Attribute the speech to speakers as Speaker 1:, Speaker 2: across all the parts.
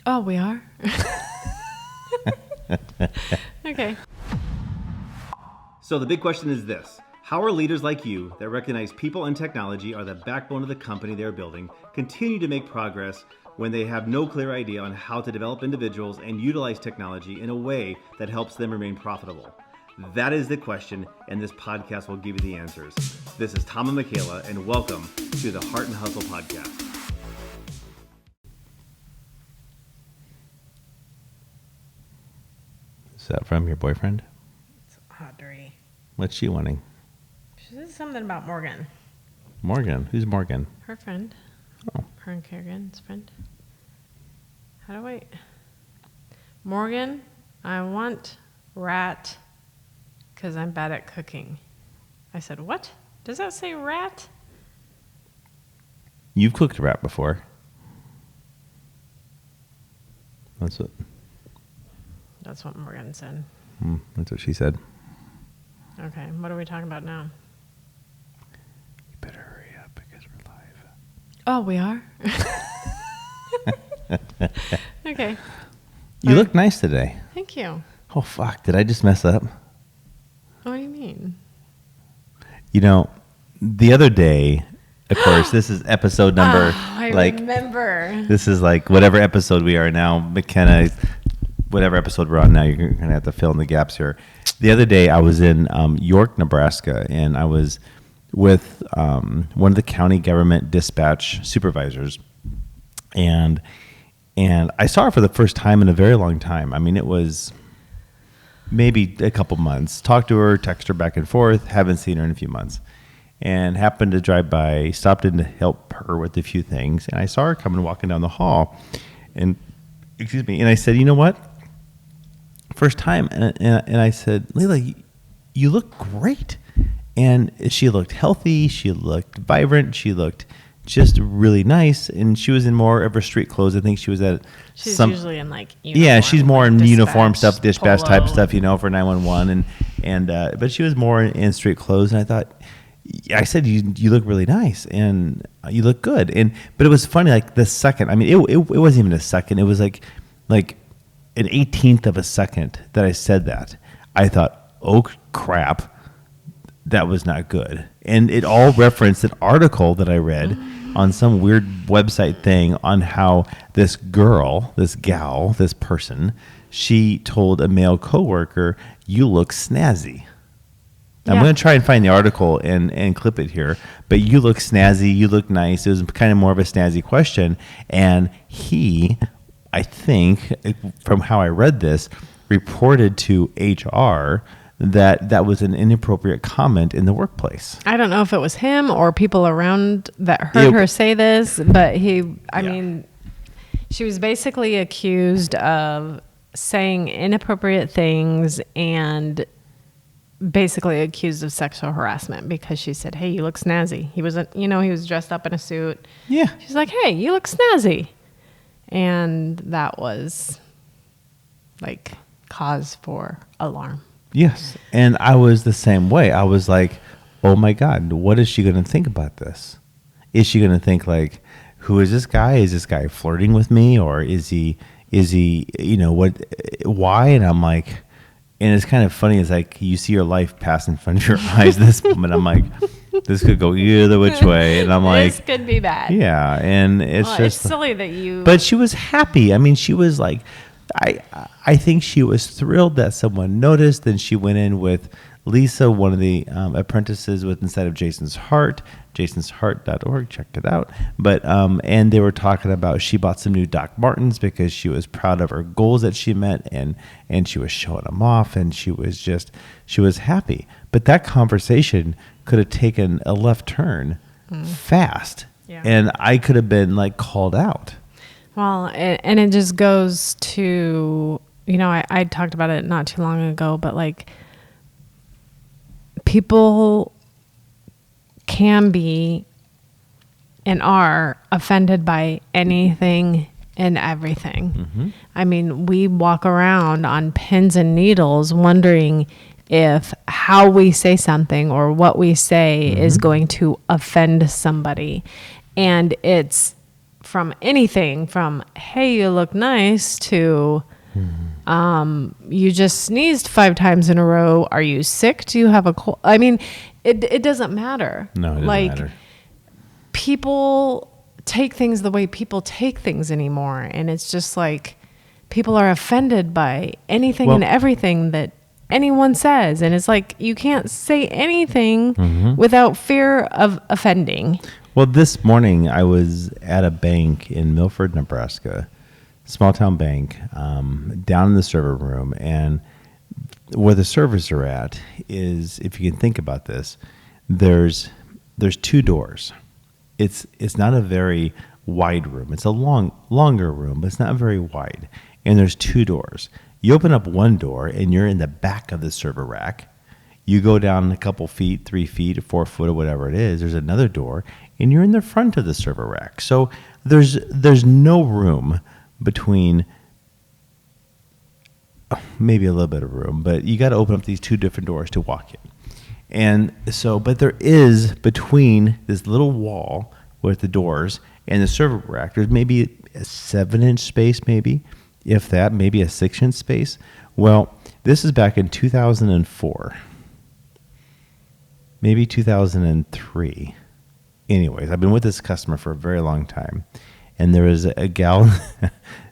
Speaker 1: Oh, we are? Okay.
Speaker 2: So the big question is this. How are leaders like you that recognize people and technology are the backbone of the company they're building continue to make progress when they have no clear idea on how to develop individuals and utilize technology in a way that helps them remain profitable? That is the question, and this podcast will give you the answers. This is Tom and Michaela, and welcome to the Heart and Hustle Podcast.
Speaker 3: Is that from your boyfriend?
Speaker 1: It's Audrey.
Speaker 3: What's she wanting?
Speaker 1: She said something about Morgan.
Speaker 3: Morgan? Who's Morgan?
Speaker 1: Her friend.
Speaker 3: Oh.
Speaker 1: Her and Kerrigan's friend. How do I... Morgan, I want rat because I'm bad at cooking. I said, what? Does that say rat?
Speaker 3: You've cooked rat before. That's
Speaker 1: That's what Morgan said.
Speaker 3: what she said.
Speaker 1: Okay, what are we talking about now?
Speaker 3: You better hurry up because we're live.
Speaker 1: Oh, we are? Okay.
Speaker 3: You look nice today.
Speaker 1: Thank you.
Speaker 3: Oh, fuck. Did I just mess up?
Speaker 1: What do you mean?
Speaker 3: You know, the other day, of course, this is episode number...
Speaker 1: I remember.
Speaker 3: This is like whatever episode we are now. McKenna, whatever episode we're on now, you're going to have to fill in the gaps here. The other day, I was in York, Nebraska, and I was with one of the county government dispatch supervisors, and I saw her for the first time in a very long time. I mean, it was maybe a couple months. Talked to her, text her back and forth. Haven't seen her in a few months. And happened to drive by, stopped in to help her with a few things. And I saw her coming, walking down the hall. And I said, you know what? First time. And I said, Leila, you look great. And she looked healthy. She looked vibrant. She looked just really nice. And she was in more of her street clothes. I think she was at
Speaker 1: She's usually in like uniform.
Speaker 3: Yeah, she's more in uniform stuff, dispatch
Speaker 1: polo.
Speaker 3: type stuff, for 911. But she was more in street clothes. And I thought, I said, you look really nice and you look good. But it was funny, like the second, I mean, it wasn't even a second. It was like an 18th of a second that I said that. I thought, oh crap, that was not good. And it all referenced an article that I read on some weird website thing on how this girl, this gal, this person, she told a male coworker, you look snazzy. I'm going to try and find the article and clip it here. But you look snazzy. You look nice. It was kind of more of a snazzy question. And he, I think, from how I read this, reported to HR that was an inappropriate comment in the workplace.
Speaker 1: I don't know if it was him or people around that heard her say this, but I mean, she was basically accused of saying inappropriate things and basically accused of sexual harassment because she said, hey, you look snazzy. He was dressed up in a suit.
Speaker 3: Yeah.
Speaker 1: She's like, hey, you look snazzy. And that was like cause for alarm.
Speaker 3: Yes. And I was the same way. I was like, oh my God, what is she going to think about this? Is she going to think like, who is this guy? Is this guy flirting with me? Or is he, why? And I'm like, and it's kind of funny. It's like you see your life pass in front of your eyes this moment. I'm like, this could go either which way. And I'm like,
Speaker 1: this could be bad.
Speaker 3: Yeah. And it's
Speaker 1: silly that you...
Speaker 3: But she was happy. I mean, she was like, I think she was thrilled that someone noticed. Then she went in with Lisa, one of the apprentices inside of Jason's Heart, jasonsheart.org. Check it out. But and they were talking about she bought some new Doc Martens because she was proud of her goals that she met, and she was showing them off, and she was happy. But that conversation could have taken a left turn fast, and I could have been like called out.
Speaker 1: Well, and it just goes to, I talked about it not too long ago, but like people can be and are offended by anything and everything. Mm-hmm. I mean, we walk around on pins and needles wondering if how we say something or what we say is going to offend somebody. And it's from anything from, hey, you look nice, to you just sneezed 5 times in a row. Are you sick? Do you have a cold? I mean, it doesn't matter.
Speaker 3: No, it doesn't matter.
Speaker 1: People take things the way people take things anymore. And it's just like people are offended by anything and everything that anyone says. And it's like you can't say anything without fear of offending.
Speaker 3: Well, this morning I was at a bank in Milford, Nebraska, small town bank, down in the server room. And where the servers are at is, if you can think about this, there's 2 doors. It's not a very wide room. It's a longer room, but it's not very wide. And there's 2 doors. You open up one door and you're in the back of the server rack. You go down a couple feet, 3 feet, or 4 foot, or whatever it is. There's another door, and you're in the front of the server rack. So there's no room between, maybe a little bit of room, but you got to open up these 2 different doors to walk in. And so, but there is between this little wall with the doors and the server rack, there's maybe a 7-inch space, maybe, if that, maybe a 6-inch space. Well, this is back in 2004, maybe 2003. Anyways, I've been with this customer for a very long time. And there was a gal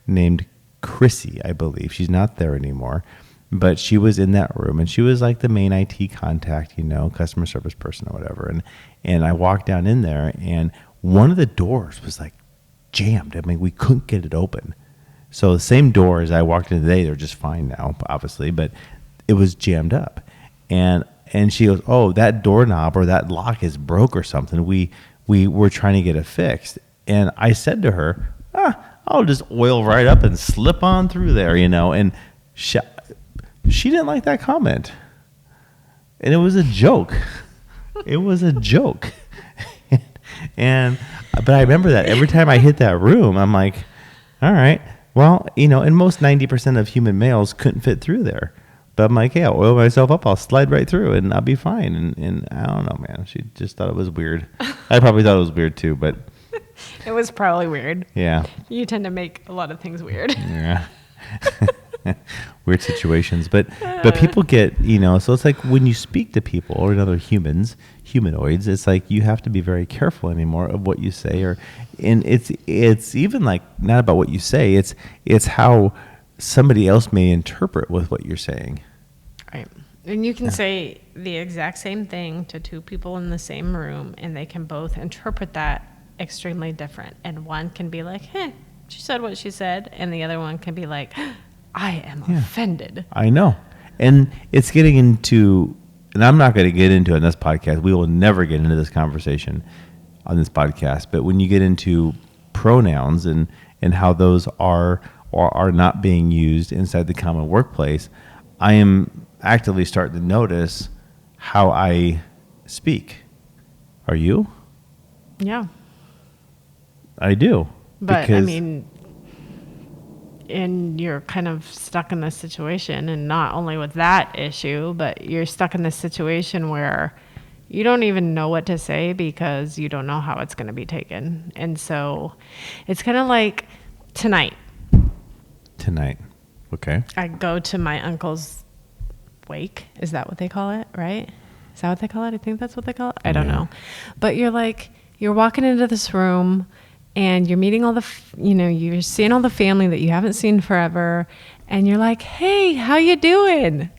Speaker 3: named Chrissy, I believe. She's not there anymore. But she was in that room, and she was like the main IT contact, customer service person or whatever. And I walked down in there, and one of the doors was like jammed. I mean, we couldn't get it open. So the same door as I walked in today, they're just fine now, obviously, but it was jammed up. And she goes, "Oh, that doorknob or that lock is broke or something. We were trying to get it fixed." And I said to her, "I'll just oil right up and slip on through there, And she didn't like that comment. And it was a joke. It was a joke. But I remember that every time I hit that room, I'm like, all right, well, and most 90% of human males couldn't fit through there. But I'm like, yeah, I'll oil myself up, I'll slide right through and I'll be fine. And I don't know, man. She just thought it was weird. I probably thought it was weird too, but.
Speaker 1: It was probably weird.
Speaker 3: Yeah.
Speaker 1: You tend to make a lot of things weird.
Speaker 3: Yeah. Weird situations, but people get, so it's like when you speak to people or other humanoids, it's like you have to be very careful anymore of what you say, and it's even like not about what you say, it's how somebody else may interpret with what you're saying.
Speaker 1: Right. And you can say the exact same thing to 2 people in the same room, and they can both interpret that extremely different. And one can be like, hey, she said what she said, and the other one can be like, I am offended.
Speaker 3: I know. And it's getting into, and I'm not going to get into it in this podcast. We will never get into this conversation on this podcast. But when you get into pronouns and how those are or are not being used inside the common workplace, I am actively starting to notice how I speak. Are you?
Speaker 1: Yeah.
Speaker 3: I do.
Speaker 1: But, and you're kind of stuck in this situation, and not only with that issue, but you're stuck in this situation where you don't even know what to say because you don't know how it's going to be taken. And so it's kind of like tonight.
Speaker 3: Okay.
Speaker 1: I go to my uncle's wake. Is that what they call it? Right? Is that what they call it? I think that's what they call it. I don't know. But you're walking into this room, and you're meeting all you're seeing all the family that you haven't seen forever. And you're like, hey, how you doing?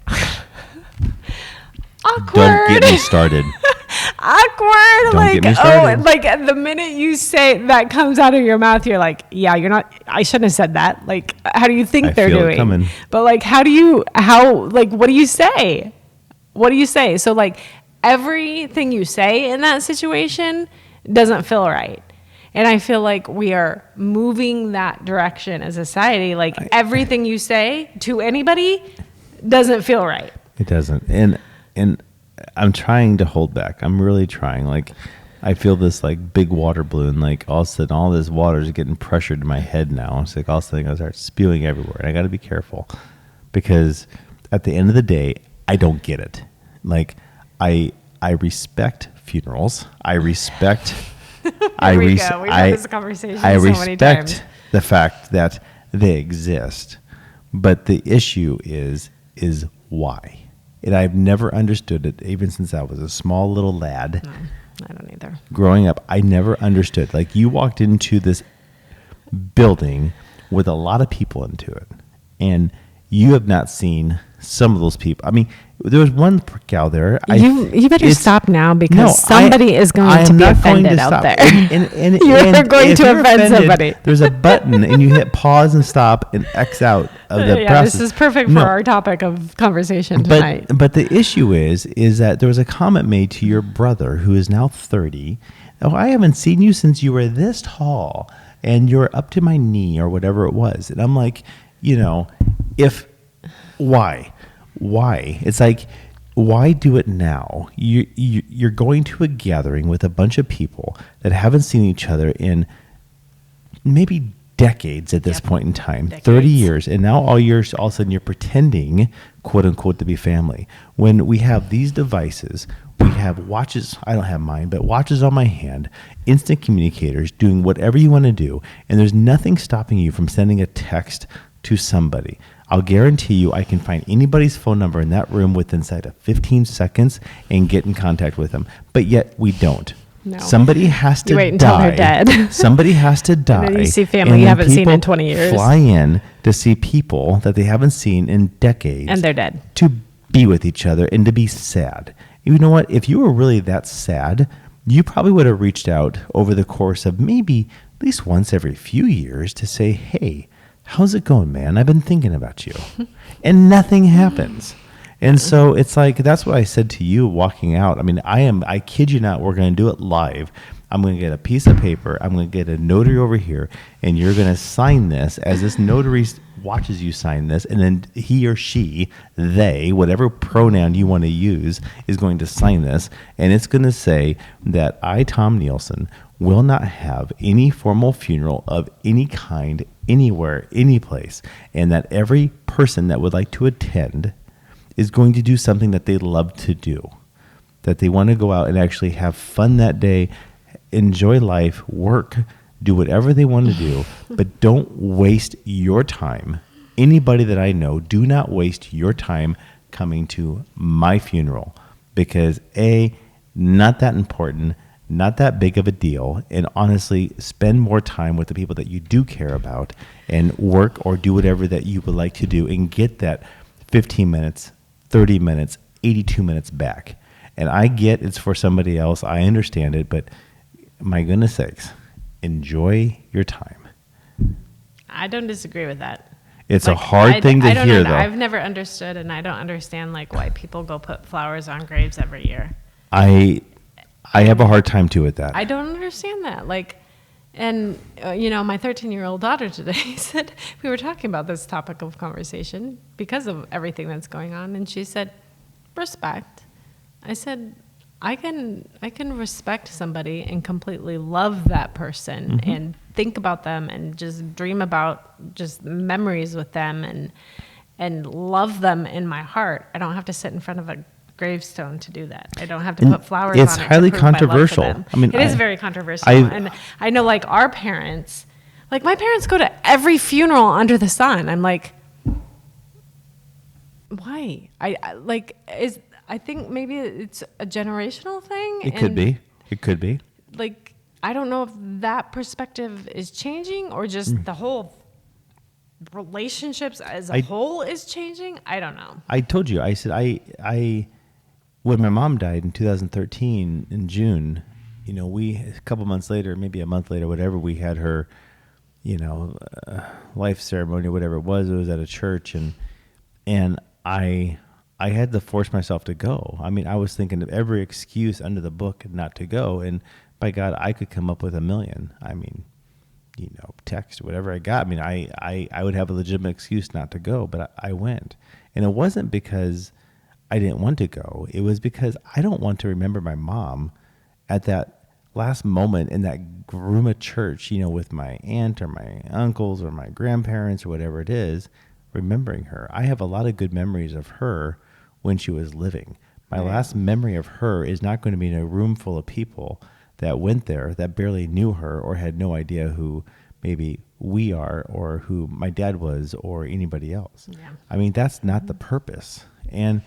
Speaker 1: Awkward.
Speaker 3: Don't get me started.
Speaker 1: Awkward.
Speaker 3: Don't get me started.
Speaker 1: Like the minute you say that comes out of your mouth, you're like, yeah, I shouldn't have said that. Like, how do you think they're doing? It coming. But like, what do you say? What do you say? So like everything you say in that situation doesn't feel right. And I feel like we are moving that direction as a society. Like everything you say to anybody doesn't feel right.
Speaker 3: It doesn't. And I'm trying to hold back. I'm really trying. Like I feel this like big water balloon. Like all of a sudden all this water is getting pressured to my head now. It's like all of a sudden I start spewing everywhere. And I got to be careful because at the end of the day, I don't get it. Like I respect funerals. I respect
Speaker 1: Here we go. We've had this conversation so many times.
Speaker 3: respect the fact that they exist, but the issue is why. And I've never understood it, even since I was a small little lad.
Speaker 1: No, I don't either.
Speaker 3: Growing up, I never understood. Like, you walked into this building with a lot of people into it, and you have not seen some of those people. I mean, there was one gal there.
Speaker 1: You better stop now, because somebody is going to be offended out there. You're going to offend somebody.
Speaker 3: There's a button, and you hit pause and stop and X out of the process.
Speaker 1: This is perfect for our topic of conversation tonight.
Speaker 3: But the issue is that there was a comment made to your brother, who is now 30. Oh, I haven't seen you since you were this tall, and you're up to my knee, or whatever it was. And I'm like, why? It's like, why do it now? You're going to a gathering with a bunch of people that haven't seen each other in maybe decades at this point in time, 30 years. And now all of a sudden you're pretending, quote unquote, to be family. When we have these devices, we have watches. I don't have mine, but watches on my hand, instant communicators, doing whatever you want to do. And there's nothing stopping you from sending a text to somebody. I'll guarantee you I can find anybody's phone number in that room within inside of 15 seconds and get in contact with them. But yet we don't.
Speaker 1: No.
Speaker 3: Somebody has to
Speaker 1: wait until
Speaker 3: die.
Speaker 1: they're dead.
Speaker 3: Somebody has to die.
Speaker 1: And then you see family you haven't seen in 20 years.
Speaker 3: Fly in to see people that they haven't seen in decades.
Speaker 1: And they're dead.
Speaker 3: To be with each other and to be sad. You know what? If you were really that sad, you probably would have reached out over the course of maybe at least once every few years to say, hey, how's it going, man? I've been thinking about you. And nothing happens. And so it's like, that's what I said to you walking out. I mean, I kid you not, we're going to do it live. I'm going to get a piece of paper. I'm going to get a notary over here, and you're going to sign this as this notary watches you sign this. And then he or she, they, whatever pronoun you want to use, is going to sign this. And it's going to say that I, Tom Nielsen, will not have any formal funeral of any kind, anywhere, any place. And that every person that would like to attend is going to do something that they love to do, that they want to go out and actually have fun that day, enjoy life, work, do whatever they want to do, but don't waste your time. Anybody that I know, do not waste your time coming to my funeral, because A, not that important, not that big of a deal, and honestly, spend more time with the people that you do care about and work or do whatever that you would like to do and get that 15 minutes, 30 minutes, 82 minutes back. And I get it's for somebody else. I understand it, but my goodness sakes, enjoy your time.
Speaker 1: I don't disagree with that.
Speaker 3: It's a hard thing to hear, though.
Speaker 1: I've never understood, and I don't understand why people go put flowers on graves every year.
Speaker 3: I have a hard time too with that.
Speaker 1: I don't understand that. And my 13-year-old daughter today said, we were talking about this topic of conversation because of everything that's going on, and she said, respect. I said, I can respect somebody and completely love that person and think about them and just dream about just memories with them and love them in my heart. I don't have to sit in front of a gravestone to do that. I don't have to put flowers on it.
Speaker 3: It's highly controversial.
Speaker 1: I mean, it is very controversial. And I know, our parents, my parents go to every funeral under the sun. I'm like, why? I think maybe it's a generational thing.
Speaker 3: It could be. It could be.
Speaker 1: I don't know if that perspective is changing or just the whole relationships as a whole is changing. I don't know.
Speaker 3: I told you. I said I when my mom died in 2013 in June, we a couple months later, maybe a month later, whatever, we had her, life ceremony, whatever it was. It was at a church, and I had to force myself to go. I mean, I was thinking of every excuse under the book not to go, and by God, I could come up with a million. I mean, text, whatever I got. I mean, I would have a legitimate excuse not to go, but I went. And it wasn't because I didn't want to go. It was because I don't want to remember my mom at that last moment in that room of church, with my aunt or my uncles or my grandparents or whatever it is, remembering her. I have a lot of good memories of her when she was living. My last memory of her is not going to be in a room full of people that went there that barely knew her or had no idea who maybe we are or who my dad was or anybody else.
Speaker 1: Yeah.
Speaker 3: I mean, that's not the purpose. And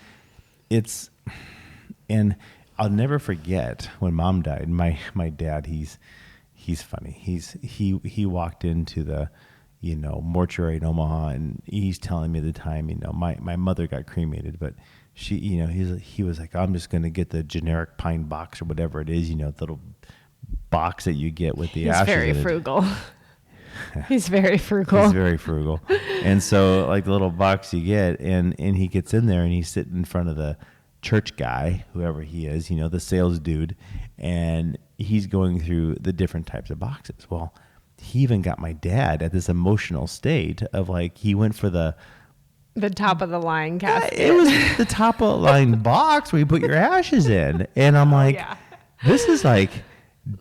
Speaker 3: I'll never forget when Mom died. My dad, he's funny. He walked into the, mortuary in Omaha, and he's telling me the time, my mother got cremated, but she, he was like, I'm just going to get the generic pine box or whatever it is, the little box that you get with the ashes.
Speaker 1: He's very frugal. He's very frugal.
Speaker 3: He's very frugal. And so like the little box you get, and he gets in there and he's sitting in front of the church guy, whoever he is, the sales dude, and he's going through the different types of boxes. Well, he even got my dad at this emotional state of like, he went for the
Speaker 1: top of the line casket.
Speaker 3: It was the top of the line box where you put your ashes in. And I'm like, this is like,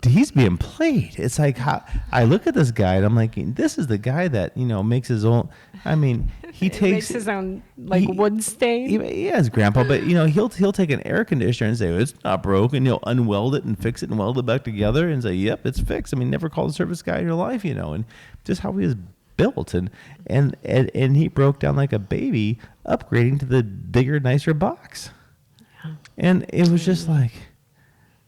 Speaker 3: he's being played. It's like, how I look at this guy and I'm like, this is the guy that, makes his own, he takes
Speaker 1: makes his own wood stain.
Speaker 3: He has grandpa, but he'll take an air conditioner and say, it's not broken. He'll unweld it and fix it and weld it back together and say, yep, it's fixed. Never call a service guy in your life, and just how he was built, and he broke down like a baby upgrading to the bigger, nicer box. Yeah. And it was just like,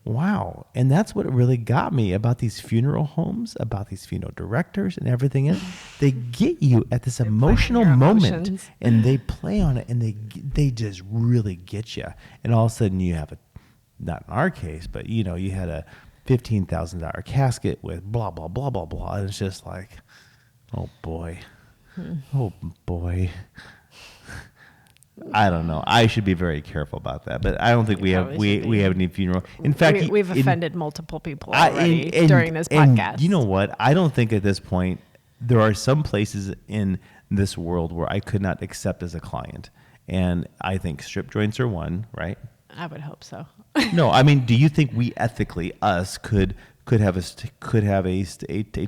Speaker 3: wow. And that's what really got me about these funeral homes, about these funeral directors and everything else. They get you at this emotional moment and they play on it, and they just really get you. And all of a sudden you have not in our case, but you had a $15,000 casket with blah, blah, blah, blah, blah. And it's just like, oh boy. Oh boy. I don't know. I should be very careful about that, but I don't think we have any funeral. In fact,
Speaker 1: we've offended multiple people already during this podcast.
Speaker 3: And you know what? I don't think at this point there are some places in this world where I could not accept as a client, and I think strip joints are one, right?
Speaker 1: I would hope so.
Speaker 3: No, do you think we ethically could have a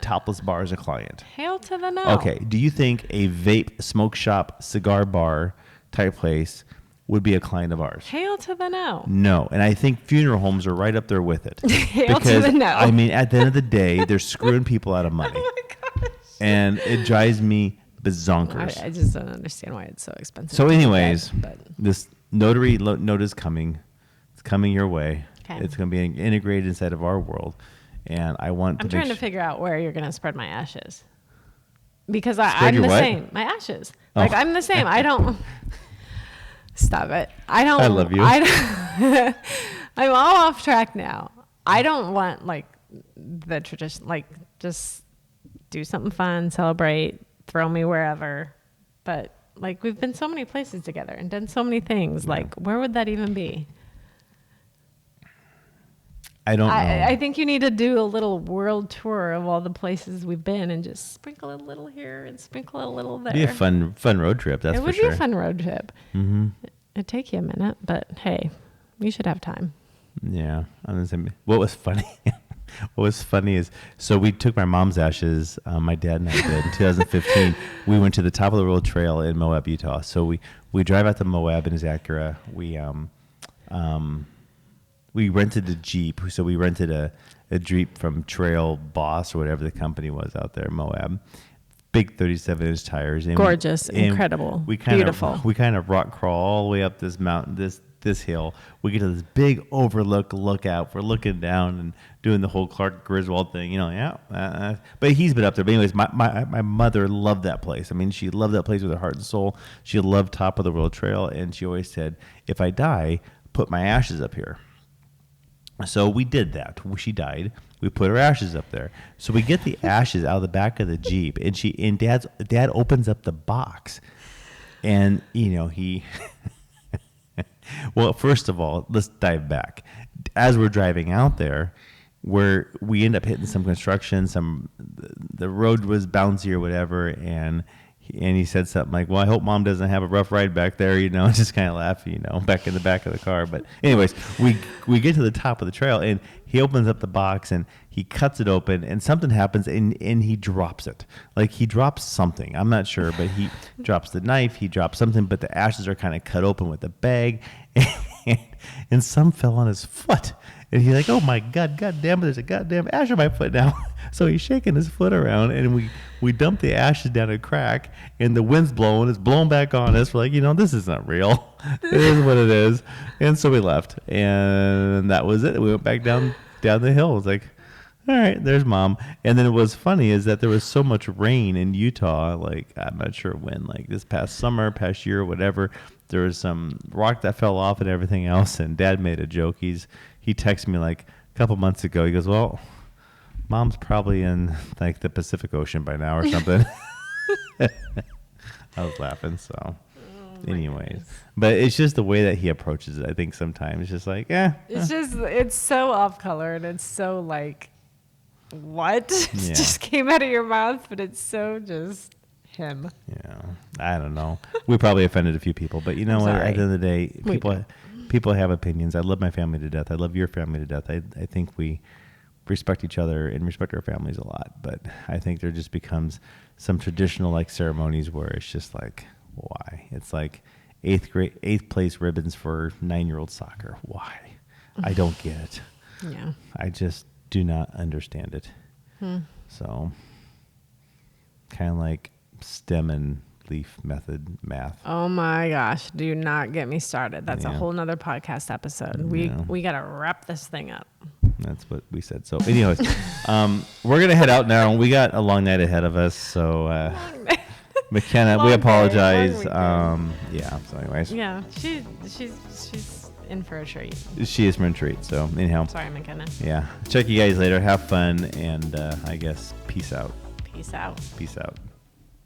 Speaker 3: topless bar as a client?
Speaker 1: Hail to the no.
Speaker 3: Okay. Do you think a vape, smoke shop, cigar bar type place would be a client of ours?
Speaker 1: Hail to the no.
Speaker 3: No. And I think funeral homes are right up there with it.
Speaker 1: Hail to the no.
Speaker 3: At the end of the day, they're screwing people out of money.
Speaker 1: Oh my gosh.
Speaker 3: And it drives me bazonkers.
Speaker 1: I just don't understand why it's so expensive.
Speaker 3: So anyways, this notary note is coming. It's coming your way. Okay. It's going to be integrated inside of our world. And I'm
Speaker 1: trying to figure out where you're going to spread my ashes. Because I'm the same. My ashes. Like, I'm the same. I don't... Stop it. I
Speaker 3: love you.
Speaker 1: I'm all off track now. I don't want, the tradition, just do something fun, celebrate, throw me wherever. But, we've been so many places together and done so many things. Yeah. Where would that even be?
Speaker 3: I don't know.
Speaker 1: I think you need to do a little world tour of all the places we've been and just sprinkle a little here and sprinkle a little there.
Speaker 3: It'd be a fun road trip, that's for sure.
Speaker 1: It would be a fun road trip. Mm-hmm. It'd take you a minute, but hey, you should have time.
Speaker 3: Yeah. What was funny is, so we took my mom's ashes, my dad and I did, in 2015. We went to the top of the world trail in Moab, Utah. So we drive out to Moab in his Acura. We rented a Jeep. So we rented a Jeep from Trail Boss or whatever the company was out there in Moab. Big 37-inch tires. And
Speaker 1: gorgeous, incredible, beautiful.
Speaker 3: We kind of rock crawl all the way up this mountain, this hill. We get to this big lookout. We're looking down and doing the whole Clark Griswold thing, but he's been up there. But anyways, my mother loved that place. She loved that place with her heart and soul. She loved Top of the World Trail, and she always said, if I die, put my ashes up here. So we did that. She died. We put her ashes up there. So we get the ashes out of the back of the Jeep, and Dad opens up the box, and he. Well, first of all, let's dive back. As we're driving out there, we end up hitting some construction. The road was bouncy or whatever, and he said something like, well, I hope Mom doesn't have a rough ride back there, just kind of laughing, back in the back of the car. But anyways, we get to the top of the trail, and he opens up the box, and he cuts it open, and something happens, and he drops it. He drops something. I'm not sure, but he drops the knife, he drops something, but the ashes are kind of cut open with the bag, and some fell on his foot. And he's like, oh my God damn it, there's a goddamn ash on my foot now. So he's shaking his foot around, and we dump the ashes down a crack, and the wind's blowing. It's blowing back on us. We're like, this is not real. It is what it is. And so we left, and that was it. We went back down the hill. It was like, all right, there's Mom. And then what's funny is that there was so much rain in Utah, like I'm not sure when, like this past summer, past year, whatever. There was some rock that fell off and everything else, and Dad made a joke. He texted me like a couple months ago. He goes, well, Mom's probably in like the Pacific Ocean by now or something. I was laughing, so anyways. Goodness. But it's just the way that he approaches it. I think sometimes it's just like,
Speaker 1: it's so off color, and it's so like, what? It just came out of your mouth, but it's so just him.
Speaker 3: Yeah, I don't know. We probably offended a few people, but you know what? At the end of the day, people have opinions. I love my family to death. I love your family to death. I think we respect each other and respect our families a lot, but I think there just becomes some traditional like ceremonies where it's just like, why? It's like eighth place ribbons for 9-year-old soccer. Why? I don't get it.
Speaker 1: Yeah.
Speaker 3: I just do not understand it. So kind of like stem and leaf method math.
Speaker 1: Oh my gosh, do not get me started. That's a whole nother podcast episode. We got to wrap this thing up.
Speaker 3: That's what we said. So anyways, we're going to head out now. We got a long night ahead of us. So McKenna, we apologize. So anyways.
Speaker 1: Yeah, she's in for a treat.
Speaker 3: She is for a treat. So anyhow.
Speaker 1: Sorry, McKenna.
Speaker 3: Yeah. Check you guys later. Have fun. And I guess peace out.
Speaker 1: Peace out.
Speaker 3: Peace out.